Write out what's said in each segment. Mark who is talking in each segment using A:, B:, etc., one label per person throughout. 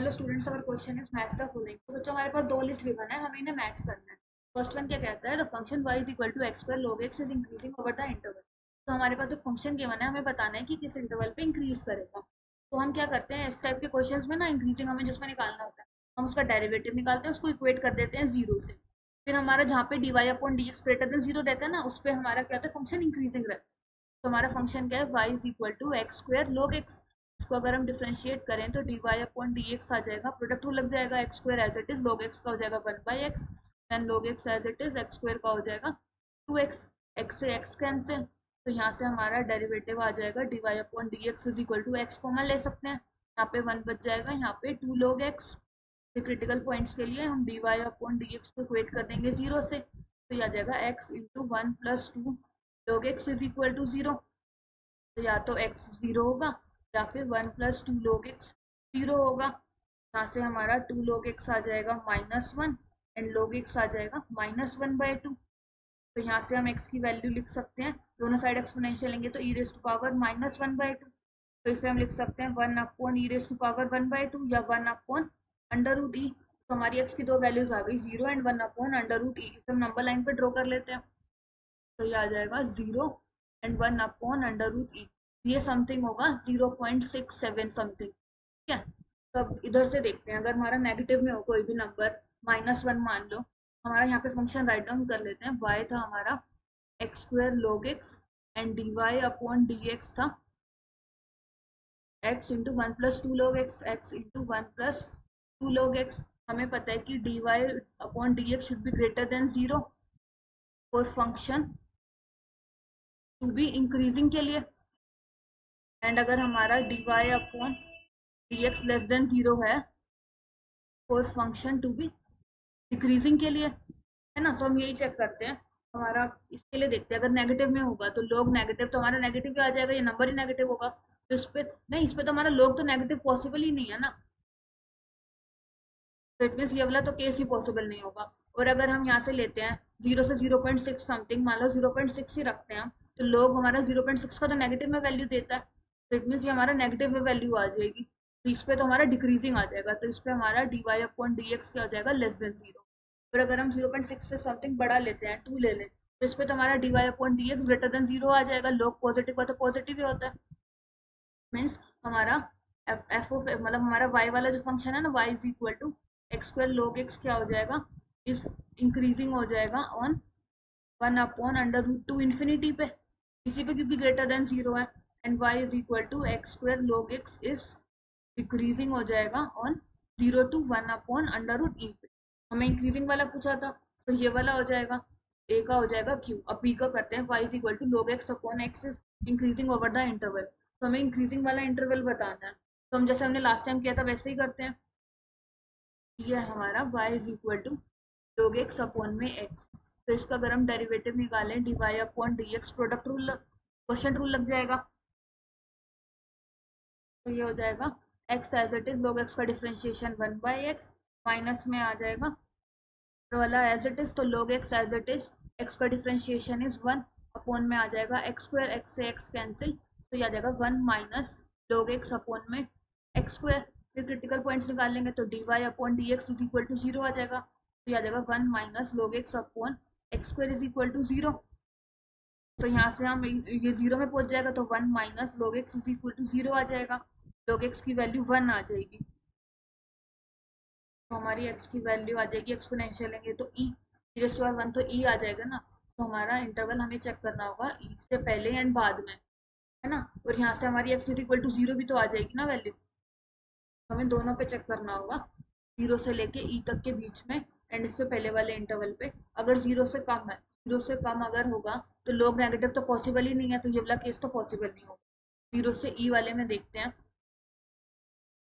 A: Hello students, our question is match the following. तो बच्चों हमारे पास दो लिस्ट गिवन है, हमें इन्हें मैच करना है। फर्स्ट वन क्या कहता है, the function y is equal to x square log x is increasing over the interval. तो हमारे पास एक फंक्शन गिवन है, हमें बताना है कि किस इंटरवल पे इंक्रीज करेगा। तो हम क्या करते हैं, इस टाइप के क्वेश्चंस में ना इंक्रीजिंग हमें जिसमें निकालना होता है, हम उसका डेरिवेटिव निकालते हैं, उसको इक्वेट कर देते हैं जीरो से। फिर हमारा जहाँ पे d y upon d x greater than zero रहता है ना, उस पर हमारा क्या होता है, फंक्शन इंक्रीजिंग रहता है। तो हमारा फंक्शन क्या है, y is equal to x square log x। इसको अगर हम डिफरेंशिएट करें तो d y upon d x आ जाएगा, प्रोडक्ट रूल लग जाएगा, x square as it is log x का हो जाएगा one by x, then log x as it is x square का हो जाएगा टू एक्स। एक्स से एक्स कैंसिल, तो यहाँ से हमारा डेरिवेटिव आ जाएगा d y upon d x is equal to x common ले सकते हैं, यहाँ पे वन बच जाएगा, यहाँ पे two log x। Critical points के लिए हम d y upon d x को इक्वेट कर देंगे जीरो से, तो यह आ जाएगा x into one plus two log x is equal to zero. तो या तो x जीरो होगा या फिर one plus two log x zero होगा। यहाँ से हमारा टू log x आ जाएगा minus one and log x आ जाएगा माइनस वन बाई टू। तो यहाँ से हम x की वैल्यू लिख सकते हैं, दोनों साइड एक्सपोनेंशियल लेंगे तो e raise to power minus one by two. तो इसे हम लिख सकते हैं one upon e raise to power one by two या one upon under root e. तो हमारी x की दो वैल्यूज आ गई, zero and one upon under root e. इसे हम नंबर लाइन पे ड्रॉ कर लेते हैं, तो ये आ जाएगा zero and one upon under root e. ये समथिंग होगा 0.67 समथिंग, ठीक है। तो अब इधर से देखते हैं, अगर हमारा नेगेटिव में हो कोई भी नंबर, माइनस वन मान लो, हमारा यहाँ पे फंक्शन राइट डाउन कर लेते हैं। y था हमारा x square log x and d y upon d x था x into one plus two log x, x into one plus two log x। हमें पता है कि d y upon d x should be greater than zero for function to be increasing के लिए, and अगर हमारा d y upon d x less than zero है for function to be decreasing के लिए, है ना। तो हम यही चेक करते हैं, हमारा इसके लिए देखते हैं, अगर नेगेटिव में होगा तो लोग नेगेटिव, तो हमारा नेगेटिव क्या आ जाएगा, ये नंबर ही नेगेटिव होगा। तो इस पे नहीं, इस पे तो हमारा लोग तो नेगेटिव पॉसिबल ही नहीं है ना, तो इट मीन ये वाला तो केस ही पॉसिबल नहीं होगा। और अगर हम यहाँ से लेते हैं जीरो से 0.6 समथिंग, मान लो 0.6 ही रखते हैं हम, तो लोग हमारा 0.6 का तो नेगेटिव में वैल्यू देता है, तो इट मीन ये हमारा नेगेटिव में वैल्यू आ जाएगी। तो इस पे तो हमारा डिक्रीजिंग आ जाएगा, तो इस पे हमारा d y upon d x क्या हो जाएगा, लेस देन जीरो। और अगर हम 0.6 से समथिंग बड़ा लेते हैं, टू ले लें, तो इस पे तो हमारा d y upon d x greater than zero आ जाएगा। लोग पॉजिटिव का तो पॉजिटिव ही होता है, मीन्स हमारा एफ ऑफ मतलब हमारा वाई वाला जो फंक्शन है ना, y is equal to x square log x क्या हो जाएगा, इस इंक्रीजिंग हो जाएगा on one upon under root to infinity पे, इसी पे क्योंकि ग्रेटर देन जीरो है। And y is equal to x square log x is decreasing हो जाएगा on zero to one upon under root e पे। हमें इंक्रीजिंग वाला पूछा था, तो ये वाला हो जाएगा, ए का हो जाएगा क्यू। अब बी का करते हैं, y is equal to log x upon x is increasing over the interval. तो हमें इंक्रीजिंग वाला इंटरवल बताना है, तो हम जैसे हमने लास्ट टाइम किया था वैसे ही करते हैं। ये हमारा y is equal to log x upon में x। तो इसका अगर हम डेरिवेटिव निकालें, d y upon d x, product rule question rule लग जाएगा, तो ये हो जाएगा x as it is log x का differentiation one by x, minus में आ जाएगा वाला एज इट इज, तो log x as it is x का डिफरेंशिएशन इज वन, अपॉन में आ जाएगा एक्स स्क्वायर, x से x कैंसिल, तो ये आ जाएगा one minus log x upon में एक्स स्क्वायर। फिर क्रिटिकल पॉइंट्स निकाल लेंगे, तो d y upon d x is equal to zero आ जाएगा, तो ये आ जाएगा one minus log x upon x square is equal to zero. तो यहाँ से हम ये जीरो में पहुंच जाएगा, तो one minus log x is equal to zero आ जाएगा, log x की वैल्यू वन आ जाएगी। तो हमारी x की वैल्यू आ जाएगी, एक्सपोनेंशियल लेंगे तो e रेज़ टू वन, तो e आ जाएगा ना। तो हमारा इंटरवल हमें चेक करना होगा e से पहले एंड बाद में, है ना। और यहाँ से हमारी x is equal to zero भी तो आ जाएगी ना वैल्यू, तो हमें दोनों पे चेक करना होगा, जीरो से लेके e तक के बीच में एंड इससे पहले वाले इंटरवल पे। अगर जीरो से कम है, जीरो से कम अगर होगा तो लोग नेगेटिव तो पॉसिबल ही नहीं है, तो ये वाला केस तो पॉसिबल नहीं होगा। जीरो से e वाले में देखते हैं,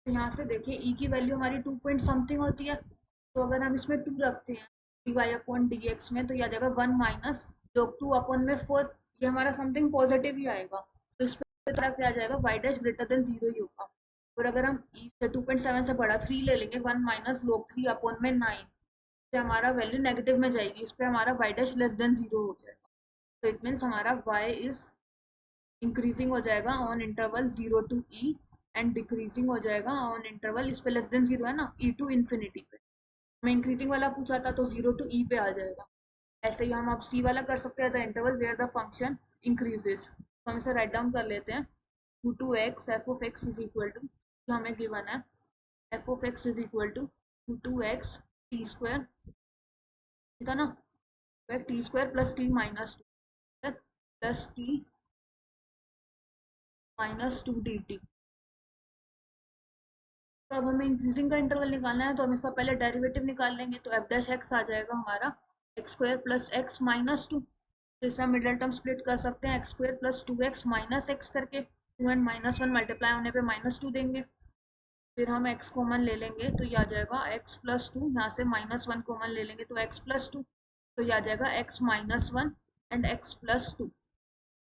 A: तो यहाँ से देखिए e की वैल्यू हमारी टू पॉइंट समथिंग होती है, तो अगर हम इसमें टू रखते हैं d y upon d x में, तो यह आ जाएगा one minus log two upon में फोर, ये हमारा समथिंग पॉजिटिव ही आएगा, तो इस पर तरह क्या आ जाएगा, y dash greater than zero ही होगा। और अगर हम e से 2.7 से बड़ा थ्री ले लेंगे, one minus log three upon में नाइन, से हमारा वैल्यू नेगेटिव में जाएगी, इस पर हमारा y dash less than zero हो जाएगा। तो इट मीन्स हमारा y इज इंक्रीजिंग हो जाएगा on interval zero to e and decreasing हो जाएगा ऑन इंटरवल, इस पे लेस देन 0 है ना, ई टू इन्फिनिटी पे। हमें इंक्रीजिंग वाला पूछा था तो 0 टू ई पे आ जाएगा। ऐसे ही हम अब सी वाला कर सकते हैं, the interval where the function increases. तो हम इसे राइट डाउन कर लेते हैं, 2x f of x is equal to, जो हमें गिवन है, f of x is equal to 2x t square, ठीक है ना, t square plus t minus two plus t minus two d t. तो अब हमें इंक्रीजिंग का इंटरवल निकालना है, तो हम इसका पहले डेरिवेटिव निकाल लेंगे, तो एफ डैश एक्स आ जाएगा हमारा x square plus x minus two. तो इससे हम मिडिल टर्म स्प्लिट कर सकते हैं, x square plus 2x minus x करके, 2 एंड माइनस 1 मल्टीप्लाई होने पे माइनस 2 देंगे। फिर हम x कॉमन ले लेंगे तो ये आ जाएगा x प्लस 2, यहाँ से माइनस 1 कॉमन ले लेंगे तो x प्लस 2, तो ये आ जाएगा x minus 1 and x plus 2,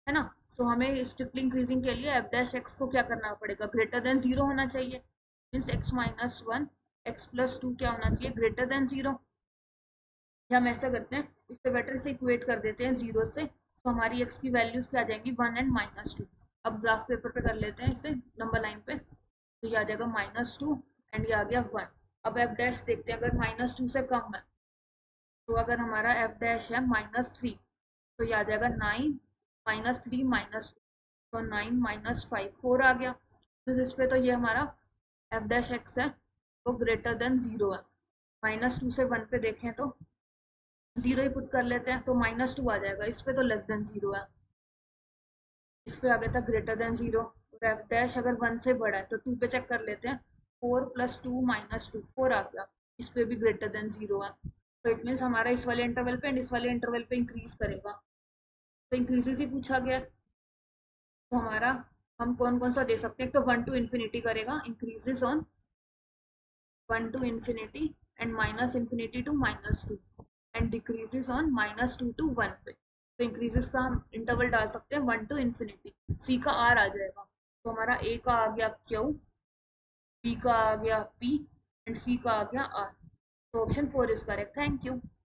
A: है ना। सो हमें स्ट्रिक्टली इंक्रीजिंग के लिए एफ डैश एक्स को क्या करना पड़ेगा, ग्रेटर देन 0 होना चाहिए, means x minus 1 x plus 2 क्या होना चाहिए, ग्रेटर देन 0। या हम ऐसा करते हैं, इससे बेटर से इक्वेट कर देते हैं 0 से, तो हमारी x की वैल्यूज क्या आ जाएंगी, 1 एंड माइनस 2। अब ग्राफ पेपर पे कर लेते हैं इसे नंबर लाइन पे, तो ये आ जाएगा माइनस 2 एंड ये आ गया 1। अब एफ डैश देखते हैं, अगर माइनस 2 से कम है, तो अगर हमारा एफ डैश है माइनस 3, तो ये आ जाएगा 9 माइनस 3 माइनस 2, तो 9 माइनस 5 4 आ गया। तो इस पे तो ये हमारा एफ डैश एक्स है वो ग्रेटर देन 0 है। माइनस 2 से 1 पे देखें तो 0 ही पुट कर लेते हैं, तो माइनस 2 आ जाएगा, इस पे तो लेस देन 0 है, इस पे आ गया था ग्रेटर देन 0। और एफ डैश अगर 1 से बड़ा है तो 2 पे चेक कर लेते हैं, 4 प्लस 2 माइनस 2 4 आ गया, इस पे भी ग्रेटर देन 0 है। तो इट मीन्स हमारा इस वाले इंटरवल पे एंड इस वाले इंटरवल पे इंक्रीज करेगा, तो इंक्रीजेस ही पूछा गया। तो हमारा हम कौन कौन सा दे सकते हैं, एक तो 1 टू इन्फिनिटी करेगा, increases on 1 to infinity and minus infinity to minus 2 and decreases on minus 2 to 1 पे। तो इंक्रीजेस का हम इंटरवल डाल सकते हैं 1 to infinity, सी का आर आ जाएगा, तो हमारा ए का आ गया क्यू, बी का आ गया पी एंड सी का आ गया आर। तो option 4 is correct. Thank you.